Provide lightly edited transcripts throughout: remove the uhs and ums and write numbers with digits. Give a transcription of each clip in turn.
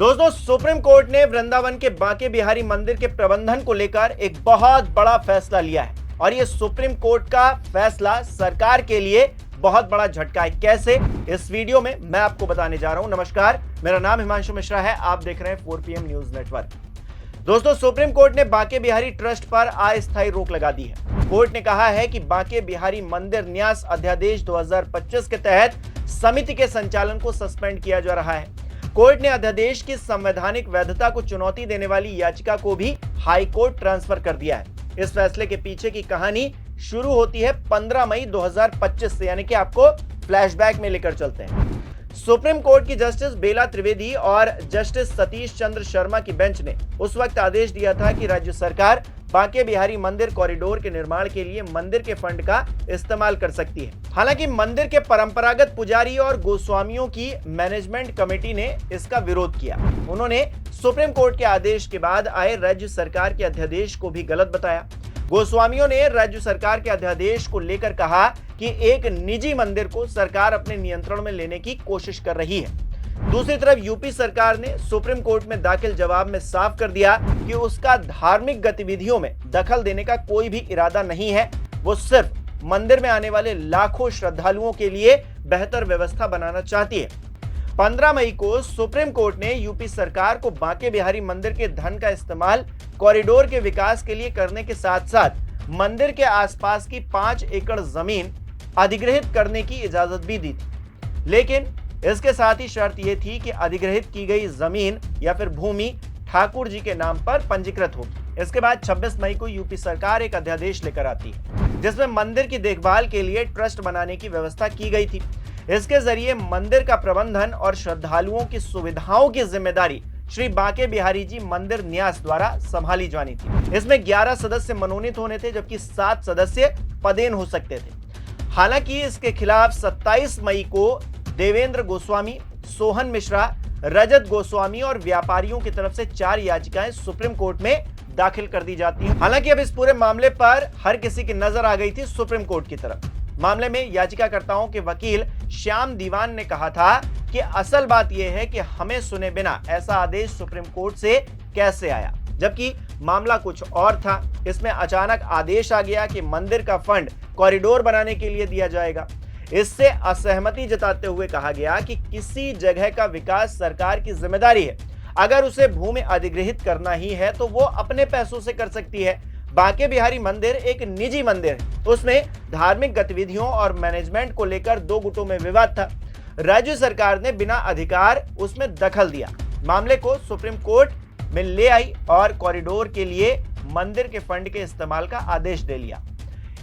दोस्तों, supreme court ने वृंदावन के बांके बिहारी मंदिर के प्रबंधन को लेकर एक बहुत बड़ा फैसला लिया है और ये सुप्रीम कोर्ट का फैसला सरकार के लिए बहुत बड़ा झटका है। कैसे, इस वीडियो में मैं आपको बताने जा रहा हूं। नमस्कार, मेरा नाम हिमांशु मिश्रा है, आप देख रहे हैं 4PM न्यूज नेटवर्क। दोस्तों, सुप्रीम कोर्ट ने बांके बिहारी ट्रस्ट पर अस्थायी रोक लगा दी है। कोर्ट ने कहा है कि बांके बिहारी मंदिर न्यास अध्यादेश 2025 के तहत समिति के संचालन को सस्पेंड किया जा रहा है। कोर्ट ने अध्यादेश की संवैधानिक वैधता को चुनौती देने वाली याचिका को भी हाई कोर्ट ट्रांसफर कर दिया है। इस फैसले के पीछे की कहानी शुरू होती है 15 मई 2025 से, यानी कि आपको फ्लैशबैक में लेकर चलते हैं। सुप्रीम कोर्ट की जस्टिस बेला त्रिवेदी और जस्टिस सतीश चंद्र शर्मा की बेंच ने उस वक्त आदेश दिया था कि राज्य सरकार बांके बिहारी मंदिर कॉरिडोर के निर्माण के लिए मंदिर के फंड का इस्तेमाल कर सकती है। हालांकि मंदिर के परंपरागत पुजारी और गोस्वामियों की मैनेजमेंट कमेटी ने इसका विरोध किया। उन्होंने सुप्रीम कोर्ट के आदेश के बाद आए राज्य सरकार के अध्यादेश को भी गलत बताया। गोस्वामियों ने राज्य सरकार के अध्यादेश को लेकर कहा कि एक निजी मंदिर को सरकार अपने नियंत्रण में लेने की कोशिश कर रही है। दूसरी तरफ यूपी सरकार ने सुप्रीम कोर्ट में दाखिल जवाब में साफ कर दिया कि उसका धार्मिक गतिविधियों में दखल देने का कोई भी इरादा नहीं है। वो सिर्फ मंदिर में आने वाले लाखों श्रद्धालुओं के लिए बेहतर व्यवस्था बनाना चाहती है। 15 मई को सुप्रीम कोर्ट ने यूपी सरकार को बांके बिहारी मंदिर के धन का इस्तेमाल कॉरिडोर के विकास के लिए करने के साथ साथ मंदिर के आसपास की 5 एकड़ जमीन अधिग्रहित करने की इजाजत भी दी थी। लेकिन इसके साथ ही शर्त यह थी कि अधिग्रहित की गई जमीन या फिर भूमि ठाकुर जी के नाम पर पंजीकृत होगी। इसके बाद 26 मई को यूपी सरकार एक अध्यादेश लेकर आती है जिसमें मंदिर की देखभाल के लिए ट्रस्ट बनाने की व्यवस्था की गई थी। इसके जरिए मंदिर का प्रबंधन और श्रद्धालुओं की सुविधाओं की जिम्मेदारी श्री बांके बिहारी जी मंदिर न्यास द्वारा संभाली जानी थी। इसमें 11 सदस्य मनोनीत होने थे, जबकि 7 सदस्य पदेन हो सकते थे। हालांकि इसके खिलाफ 27 मई को देवेंद्र गोस्वामी, सोहन मिश्रा, रजत गोस्वामी और व्यापारियों की तरफ से 4 याचिकाएं सुप्रीम कोर्ट में दाखिल कर दी जाती हैं। हालांकि अब इस पूरे मामले पर हर किसी की नजर आ गई थी सुप्रीम कोर्ट की तरफ। मामले में याचिकाकर्ताओं के वकील श्याम दीवान ने कहा था कि असल बात यह है कि हमें सुने बिना ऐसा आदेश सुप्रीम कोर्ट से कैसे आया, जबकि मामला कुछ और था। इसमें अचानक आदेश आ गया कि मंदिर का फंड कॉरिडोर बनाने के लिए दिया जाएगा। इससे असहमति जताते हुए कहा गया कि किसी जगह का विकास सरकार की जिम्मेदारी है। अगर उसे भूमि अधिग्रहित करना ही है तो वो अपने पैसों से कर सकती है। बांके बिहारी मंदिर एक निजी मंदिर है, उसमें धार्मिक गतिविधियों और मैनेजमेंट को लेकर 2 गुटों में विवाद था। राज्य सरकार ने बिना अधिकार उसमें दखल दिया, मामले को सुप्रीम कोर्ट में ले आई और कॉरिडोर के लिए मंदिर के फंड के इस्तेमाल का आदेश दे लिया।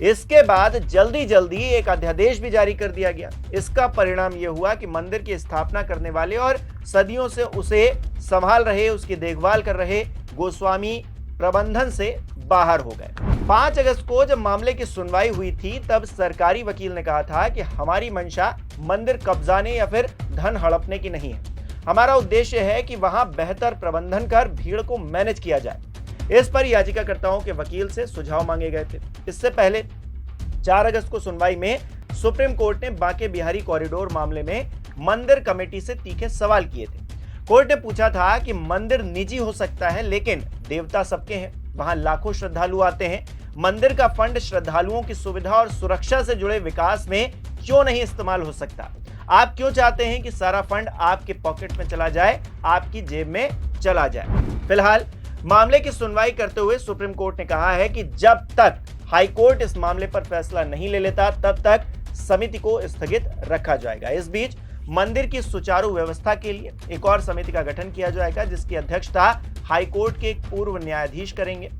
इसके बाद जल्दी एक अध्यादेश भी जारी कर दिया गया। इसका परिणाम यह हुआ कि मंदिर की स्थापना करने वाले और सदियों से उसे संभाल रहे, उसकी देखभाल कर रहे गोस्वामी प्रबंधन से बाहर हो गए। 5 अगस्त को जब मामले की सुनवाई हुई थी, तब सरकारी वकील ने कहा था कि हमारी मंशा मंदिर कब्जाने या फिर धन हड़पने की नहीं है। हमारा उद्देश्य है कि वहां बेहतर प्रबंधन कर भीड़ को मैनेज किया जाए। इस पर याचिकाकर्ताओं के वकील से सुझाव मांगे गए थे। इससे पहले 4 अगस्त को सुनवाई में सुप्रीम कोर्ट ने बांके बिहारी कॉरिडोर मामले में मंदिर कमेटी से तीखे सवाल किए थे। कोर्ट ने पूछा था कि मंदिर निजी हो सकता है, लेकिन देवता सबके हैं, वहां लाखों श्रद्धालु आते हैं। मंदिर का फंड श्रद्धालुओं की सुविधा और सुरक्षा से जुड़े विकास में क्यों नहीं इस्तेमाल हो सकता? आप क्यों चाहते हैं कि सारा फंड आपके पॉकेट में चला जाए, आपकी जेब में चला जाए? फिलहाल मामले की सुनवाई करते हुए सुप्रीम कोर्ट ने कहा है कि जब तक हाई कोर्ट इस मामले पर फैसला नहीं ले लेता, तब तक समिति को स्थगित रखा जाएगा। इस बीच मंदिर की सुचारू व्यवस्था के लिए एक और समिति का गठन किया जाएगा, जिसकी अध्यक्षता हाई कोर्ट के एक पूर्व न्यायाधीश करेंगे।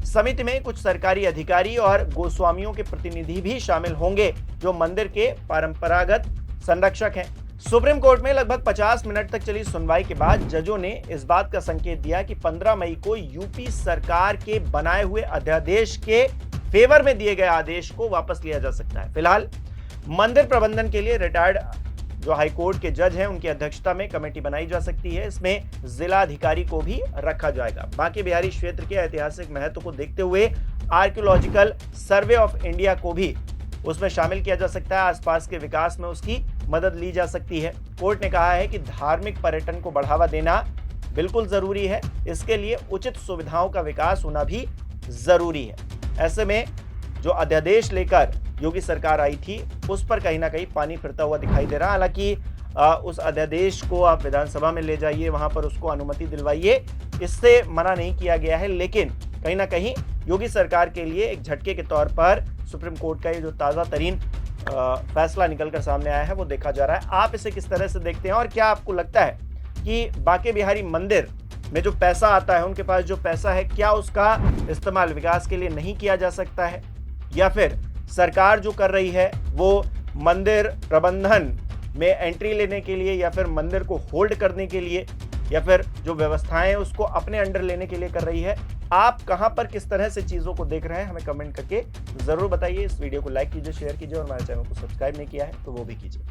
समिति में कुछ सरकारी अधिकारी और गोस्वामियों के प्रतिनिधि भी शामिल होंगे, जो मंदिर के परंपरागत संरक्षक हैं। सुप्रीम कोर्ट में लगभग 50 मिनट तक चली सुनवाई के बाद जजों ने इस बात का संकेत दिया कि 15 मई को यूपी सरकार के बनाए हुए अध्यादेश के फेवर में दिए गए आदेश को वापस लिया जा सकता है। फिलहाल मंदिर प्रबंधन के लिए रिटायर्ड जो हाई कोर्ट के जज हैं, उनकी अध्यक्षता में कमेटी बनाई जा सकती है। इसमें जिला अधिकारी को भी रखा जाएगा। बांके बिहारी क्षेत्र के ऐतिहासिक महत्व को देखते हुए आर्कियोलॉजिकल सर्वे ऑफ इंडिया को भी उसमें शामिल किया जा सकता है। आसपास के विकास में उसकी मदद ली जा सकती है। कोर्ट ने कहा है कि धार्मिक पर्यटन को बढ़ावा देना बिल्कुल जरूरी है। इसके लिए उचित सुविधाओं का विकास होना भी जरूरी है। ऐसे में जो अध्यादेश लेकर योगी सरकार आई थी उस पर कहीं ना कहीं पानी फिरता हुआ दिखाई दे रहा है। हालांकि उस अध्यादेश को आप विधानसभा में ले जाइए, वहां पर उसको अनुमति दिलवाइए, इससे मना नहीं किया गया है। लेकिन कहीं ना कहीं योगी सरकार के लिए एक झटके के तौर पर सुप्रीम कोर्ट का ये जो ताज़ा तरीन फैसला निकलकर सामने आया है वो देखा जा रहा है। आप इसे किस तरह से देखते हैं और क्या आपको लगता है कि बांके बिहारी मंदिर में जो पैसा आता है, उनके पास जो पैसा है, क्या उसका इस्तेमाल विकास के लिए नहीं किया जा सकता है, या फिर सरकार जो कर रही है वो मंदिर प्रबंधन में एंट्री लेने के लिए, या फिर मंदिर को होल्ड करने के लिए, या फिर जो व्यवस्थाएं हैं उसको अपने अंडर लेने के लिए कर रही है? आप कहां पर किस तरह से चीजों को देख रहे हैं, हमें कमेंट करके जरूर बताइए। इस वीडियो को लाइक कीजिए, शेयर कीजिए और हमारे चैनल को सब्सक्राइब नहीं किया है तो वो भी कीजिए।